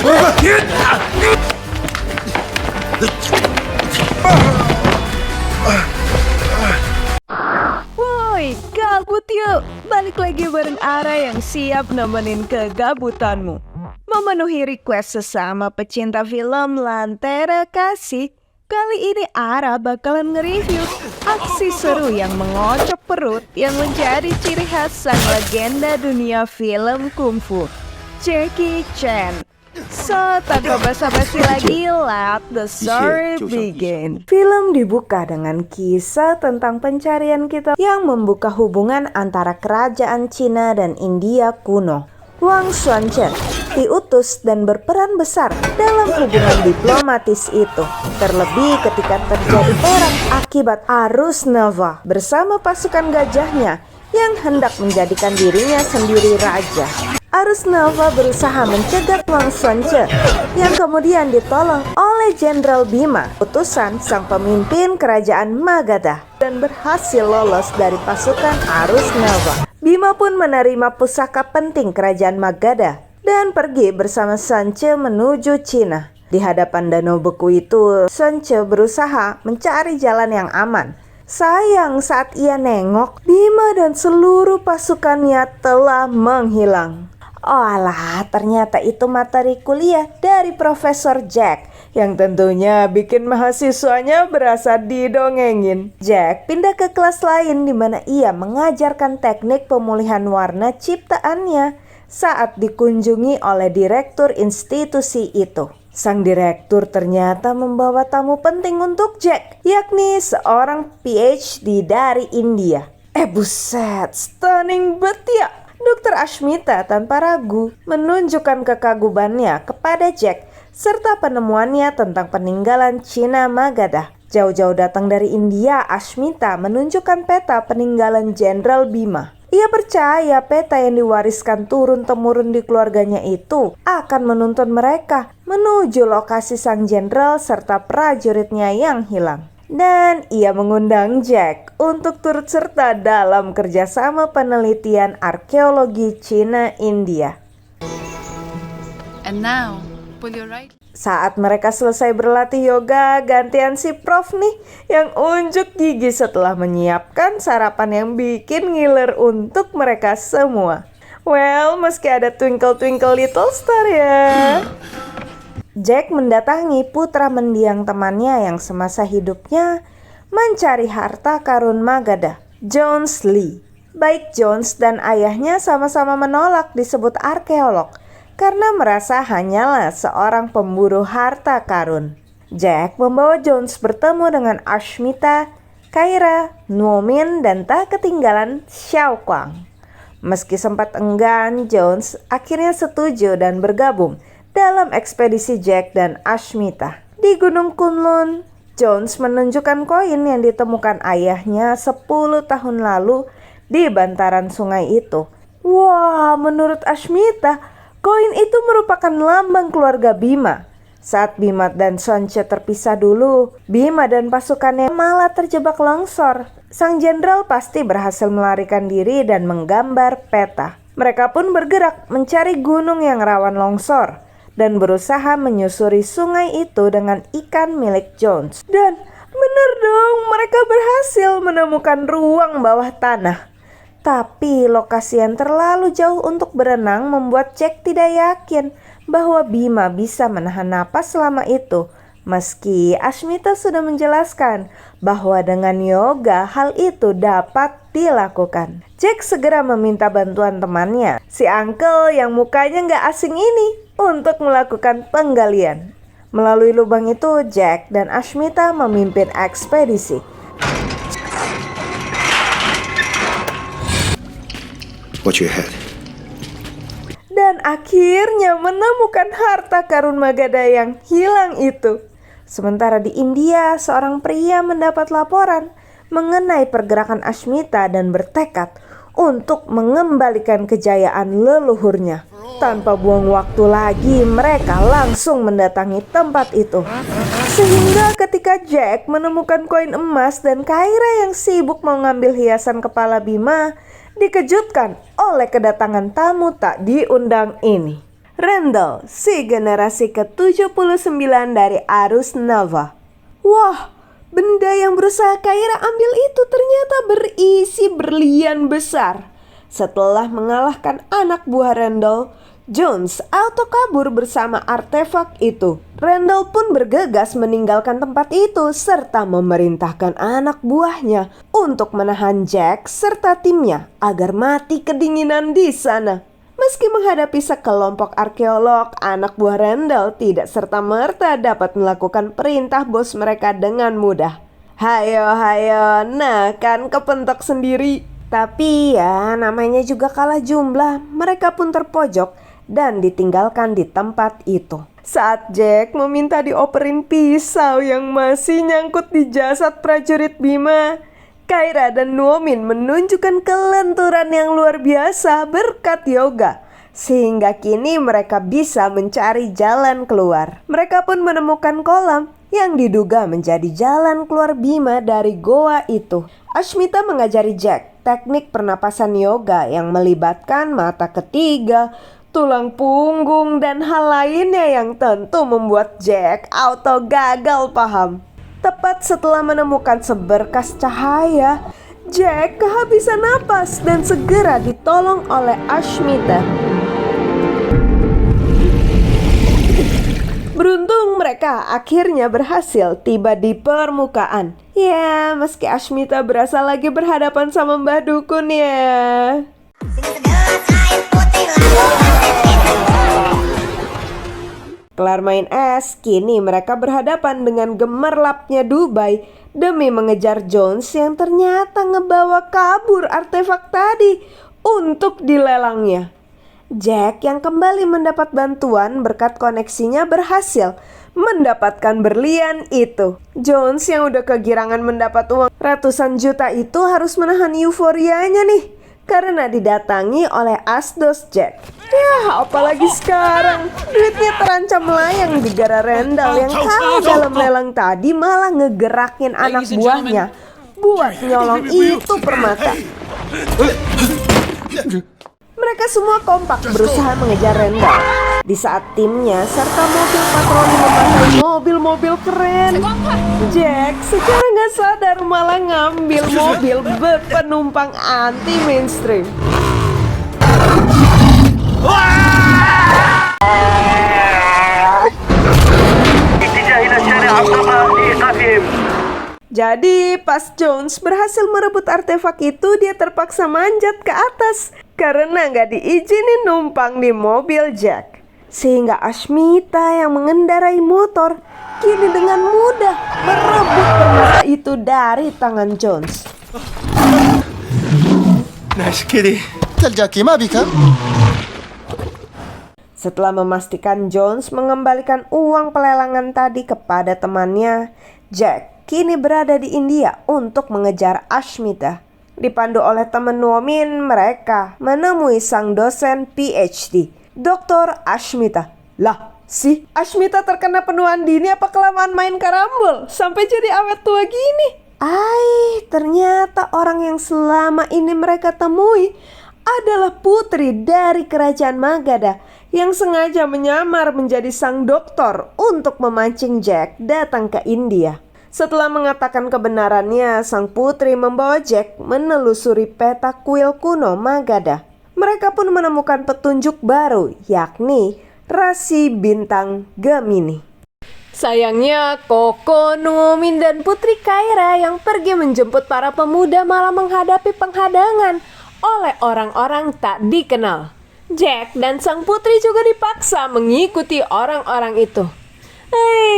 Woi, gabut yuk! Balik lagi bareng Ara yang siap nemenin kegabutanmu. Memenuhi request sesama pecinta film Lentera Kasih, kali ini Ara bakalan nge-review aksi seru yang mengocok perut yang menjadi ciri khas sang legenda dunia film kungfu, Jackie Chan. So, tanpa basa-basi lagi, let the story begin. Film dibuka dengan kisah tentang pencarian kita yang membuka hubungan antara kerajaan Cina dan India kuno. Wang Xuanzhen diutus dan berperan besar dalam hubungan diplomatis itu, terlebih ketika terjadi perang akibat arus Nava bersama pasukan gajahnya yang hendak menjadikan dirinya sendiri raja. Arus Nava berusaha mencegat Wang Xuanzhen yang kemudian ditolong oleh Jenderal Bima, utusan sang pemimpin kerajaan Magadha, dan berhasil lolos dari pasukan arus Nava. Bima pun menerima pusaka penting kerajaan Magadha dan pergi bersama Xuanzhen menuju Cina. Di hadapan danau beku itu, Xuanzhen berusaha mencari jalan yang aman. Sayang saat ia nengok, Bima dan seluruh pasukannya telah menghilang. Oh alah, ternyata itu materi kuliah dari Profesor Jack yang tentunya bikin mahasiswanya berasa didongengin. Jack pindah ke kelas lain di mana ia mengajarkan teknik pemulihan warna ciptaannya saat dikunjungi oleh direktur institusi itu. Sang direktur ternyata membawa tamu penting untuk Jack, yakni seorang PhD dari India. Buset, stunning banget ya. Dr. Ashmita tanpa ragu menunjukkan kekagumannya kepada Jack serta penemuannya tentang peninggalan Cina Magadha. Jauh-jauh datang dari India, Ashmita menunjukkan peta peninggalan Jenderal Bima. Ia percaya peta yang diwariskan turun-temurun di keluarganya itu akan menuntun mereka menuju lokasi sang jenderal serta prajuritnya yang hilang. Dan ia mengundang Jack untuk turut serta dalam kerjasama penelitian arkeologi Cina-India. And now, pull your right. Saat mereka selesai berlatih yoga, gantian si Prof nih yang unjuk gigi setelah menyiapkan sarapan yang bikin ngiler untuk mereka semua. Well, meski ada twinkle-twinkle little star ya. Jack mendatangi putra mendiang temannya yang semasa hidupnya mencari harta karun Magadha, Jones Lee. Baik Jones dan ayahnya sama-sama menolak disebut arkeolog karena merasa hanyalah seorang pemburu harta karun. Jack membawa Jones bertemu dengan Ashmita, Kyra, Nuomin, dan tak ketinggalan Xiao Kuang. Meski sempat enggan, Jones akhirnya setuju dan bergabung dalam ekspedisi Jack dan Ashmita. Di Gunung Kunlun, Jones menunjukkan koin yang ditemukan ayahnya 10 tahun lalu di bantaran sungai itu. Wah, menurut Ashmita, koin itu merupakan lambang keluarga Bima. Saat Bima dan Xuanzhen terpisah dulu, Bima dan pasukannya malah terjebak longsor. Sang jenderal pasti berhasil melarikan diri dan menggambar peta. Mereka pun bergerak mencari gunung yang rawan longsor dan berusaha menyusuri sungai itu dengan ikan milik Jones. Dan bener dong, mereka berhasil menemukan ruang bawah tanah. Tapi lokasi yang terlalu jauh untuk berenang membuat Jack tidak yakin bahwa Bima bisa menahan napas selama itu. Meski Ashmita sudah menjelaskan bahwa dengan yoga hal itu dapat dilakukan. Jack segera meminta bantuan temannya, si uncle yang mukanya gak asing ini, untuk melakukan penggalian. Melalui lubang itu, Jack dan Ashmita memimpin ekspedisi. Watch your head. Dan akhirnya menemukan harta karun Magadha yang hilang itu. Sementara di India, seorang pria mendapat laporan mengenai pergerakan Ashmita dan bertekad untuk mengembalikan kejayaan leluhurnya. Tanpa buang waktu lagi, mereka langsung mendatangi tempat itu. Sehingga ketika Jack menemukan koin emas dan Kyra yang sibuk mengambil hiasan kepala Bima, dikejutkan oleh kedatangan tamu tak diundang ini. Randall, si generasi ke-79 dari arus Nova. Wah, benda yang berusaha Kyra ambil itu ternyata berisi berlian besar. Setelah mengalahkan anak buah Randall, Jones auto kabur bersama artefak itu. Randall pun bergegas meninggalkan tempat itu serta memerintahkan anak buahnya untuk menahan Jack serta timnya agar mati kedinginan di sana. Meski menghadapi sekelompok arkeolog, anak buah Randall tidak serta-merta dapat melakukan perintah bos mereka dengan mudah. Hayo, nah kan kepentok sendiri. Tapi ya namanya juga kalah jumlah, mereka pun terpojok dan ditinggalkan di tempat itu. Saat Jack meminta dioperin pisau yang masih nyangkut di jasad prajurit Bima, Kyra dan Noomin menunjukkan kelenturan yang luar biasa berkat yoga, sehingga kini mereka bisa mencari jalan keluar. Mereka pun menemukan kolam yang diduga menjadi jalan keluar Bima dari goa itu. Ashmita mengajari Jack teknik pernapasan yoga yang melibatkan mata ketiga, tulang punggung, dan hal lainnya yang tentu membuat Jack auto gagal paham. Tepat setelah menemukan seberkas cahaya, Jack kehabisan napas dan segera ditolong oleh Ashmita. Beruntung mereka akhirnya berhasil tiba di permukaan. Ya, meski Ashmita berasa lagi berhadapan sama Mbah Dukun ya. Kelar main es, kini mereka berhadapan dengan gemerlapnya Dubai demi mengejar Jones yang ternyata ngebawa kabur artefak tadi untuk dilelangnya. Jack yang kembali mendapat bantuan berkat koneksinya berhasil mendapatkan berlian itu. Jones yang udah kegirangan mendapat uang ratusan juta itu harus menahan euforianya nih karena didatangi oleh Asdos Jack. Ya, apalagi sekarang duitnya terancam melayang di gara Randall yang kalah dalam lelang tadi malah ngegerakin anak buahnya buat nyolong itu permata. Mereka semua kompak berusaha mengejar Randall. Di saat timnya serta mobil patroli membasahi mobil-mobil keren, Jack secara nggak sadar malah ngambil mobil berpenumpang anti mainstream. Jadi pas Jones berhasil merebut artefak itu, dia terpaksa manjat ke atas karena nggak diizinin numpang di mobil Jack. Sehingga Ashmita yang mengendarai motor kini dengan mudah merebut permata itu dari tangan Jones. Nice kitty. Setelah memastikan Jones mengembalikan uang pelelangan tadi kepada temannya, Jack kini berada di India untuk mengejar Ashmita. Dipandu oleh teman Noomin, mereka menemui sang dosen PhD, Dr. Ashmita. Lah, si Ashmita terkena penuaan dini apa kelamaan main karambol sampai jadi awet tua gini? Ternyata orang yang selama ini mereka temui adalah putri dari kerajaan Magadha yang sengaja menyamar menjadi sang doktor untuk memancing Jack datang ke India. Setelah mengatakan kebenarannya, sang putri membawa Jack menelusuri peta kuil kuno Magadha. Mereka pun menemukan petunjuk baru, yakni rasi bintang Gemini. Sayangnya, Koko, Noomin, dan Putri Kyra yang pergi menjemput para pemuda malah menghadapi penghadangan oleh orang-orang tak dikenal. Jack dan sang putri juga dipaksa mengikuti orang-orang itu.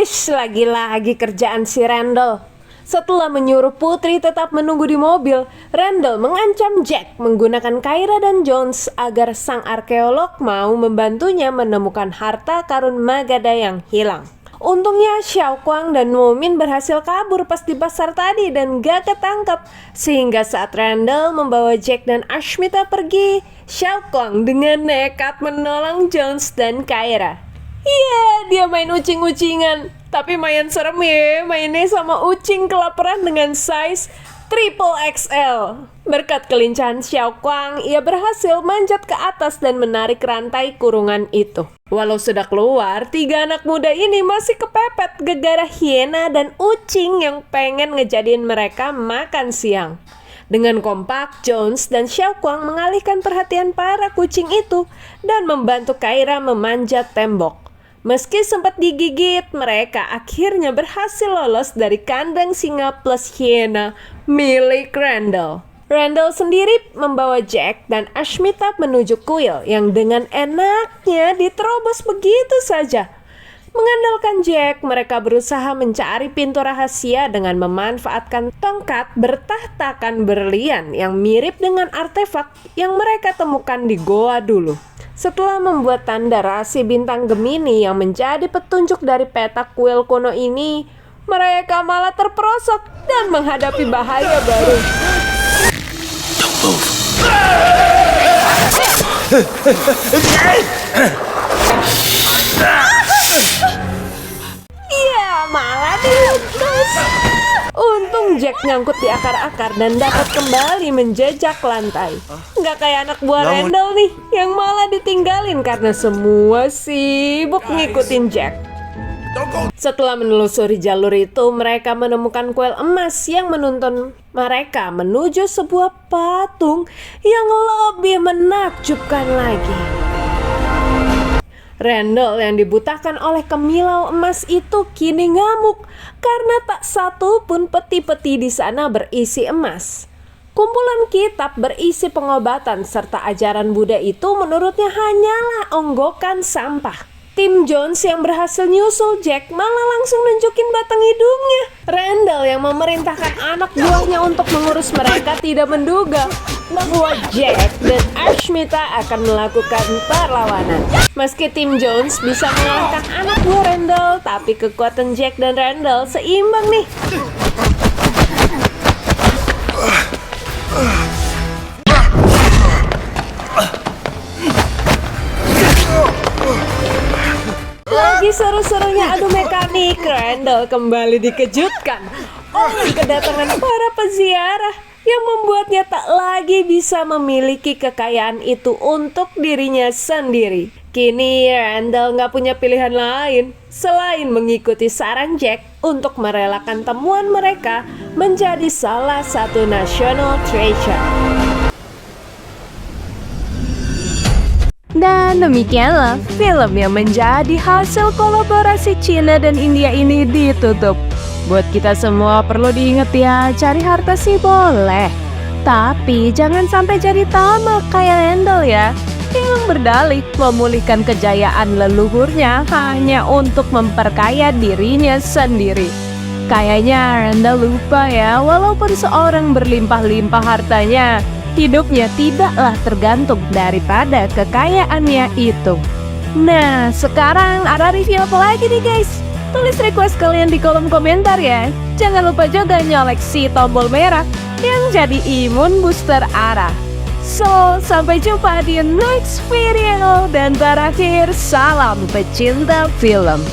Lagi-lagi kerjaan si Randall. Setelah menyuruh putri tetap menunggu di mobil, Randall mengancam Jack menggunakan Kyra dan Jones agar sang arkeolog mau membantunya menemukan harta karun Magadha yang hilang. Untungnya Xiao Kuang dan Noomin berhasil kabur pas di pasar tadi dan gak ketangkep. Sehingga saat Randall membawa Jack dan Ashmita pergi, Xiao Kuang dengan nekat menolong Jones dan Kyra. Dia main ucing-ucingan. Tapi main serem ya, mainnya sama ucing kelaparan dengan size Triple XL. Berkat kelincahan Xiao Guang, ia berhasil manjat ke atas dan menarik rantai kurungan itu. Walau sudah keluar, 3 anak muda ini masih kepepet gegara hiena dan ucing yang pengen ngejadiin mereka makan siang. Dengan kompak, Jones dan Xiao Guang mengalihkan perhatian para kucing itu dan membantu Kyra memanjat tembok. Meski sempat digigit, mereka akhirnya berhasil lolos dari kandang singa plus hiena milik Randall. Randall sendiri membawa Jack dan Ashmita menuju kuil yang dengan enaknya diterobos begitu saja. Mengandalkan Jack, mereka berusaha mencari pintu rahasia dengan memanfaatkan tongkat bertahtakan berlian yang mirip dengan artefak yang mereka temukan di goa dulu. Setelah membuat tanda rasi bintang Gemini yang menjadi petunjuk dari peta kuil kuno ini, mereka malah terperosok dan menghadapi bahaya baru. Don't move. Iya, malah dilepas. Untung Jack nyangkut di akar-akar dan dapat kembali menjejak lantai. Nggak kayak anak buah Randall nih, yang malah ditinggalin karena semua sibuk ngikutin Jack. Setelah menelusuri jalur itu, mereka menemukan kuil emas yang menuntun mereka menuju sebuah patung yang lebih menakjubkan lagi. Randall yang dibutakan oleh kemilau emas itu kini ngamuk karena tak satu pun peti-peti di sana berisi emas. Kumpulan kitab berisi pengobatan serta ajaran Buddha itu menurutnya hanyalah onggokan sampah. Tim Jones yang berhasil nyusul Jack malah langsung nunjukin batang hidungnya. Randall yang memerintahkan anak buahnya untuk mengurus mereka tidak menduga bahwa Jack dan Ashmita akan melakukan perlawanan. Meski tim Jones bisa mengalahkan anak buah Randall, tapi kekuatan Jack dan Randall seimbang nih. Lagi seru-serunya adu mekanik, Randall kembali dikejutkan oleh kedatangan para peziarah yang membuatnya tak lagi bisa memiliki kekayaan itu untuk dirinya sendiri. Kini Randall nggak punya pilihan lain selain mengikuti saran Jack untuk merelakan temuan mereka menjadi salah satu national treasure. Dan demikianlah film yang menjadi hasil kolaborasi Cina dan India ini ditutup. Buat kita semua perlu diingat ya, cari harta sih boleh, tapi jangan sampai jadi tamak kayak Randall ya, yang berdalih memulihkan kejayaan leluhurnya hanya untuk memperkaya dirinya sendiri. Kayaknya Randall lupa ya, walaupun seorang berlimpah-limpah hartanya, hidupnya tidaklah tergantung daripada kekayaannya itu. Nah, sekarang ada review apa lagi nih guys? Tulis request kalian di kolom komentar ya. Jangan lupa juga nyolek si tombol merah yang jadi imun booster Ara. So, sampai jumpa di next video. Dan terakhir, salam pecinta film.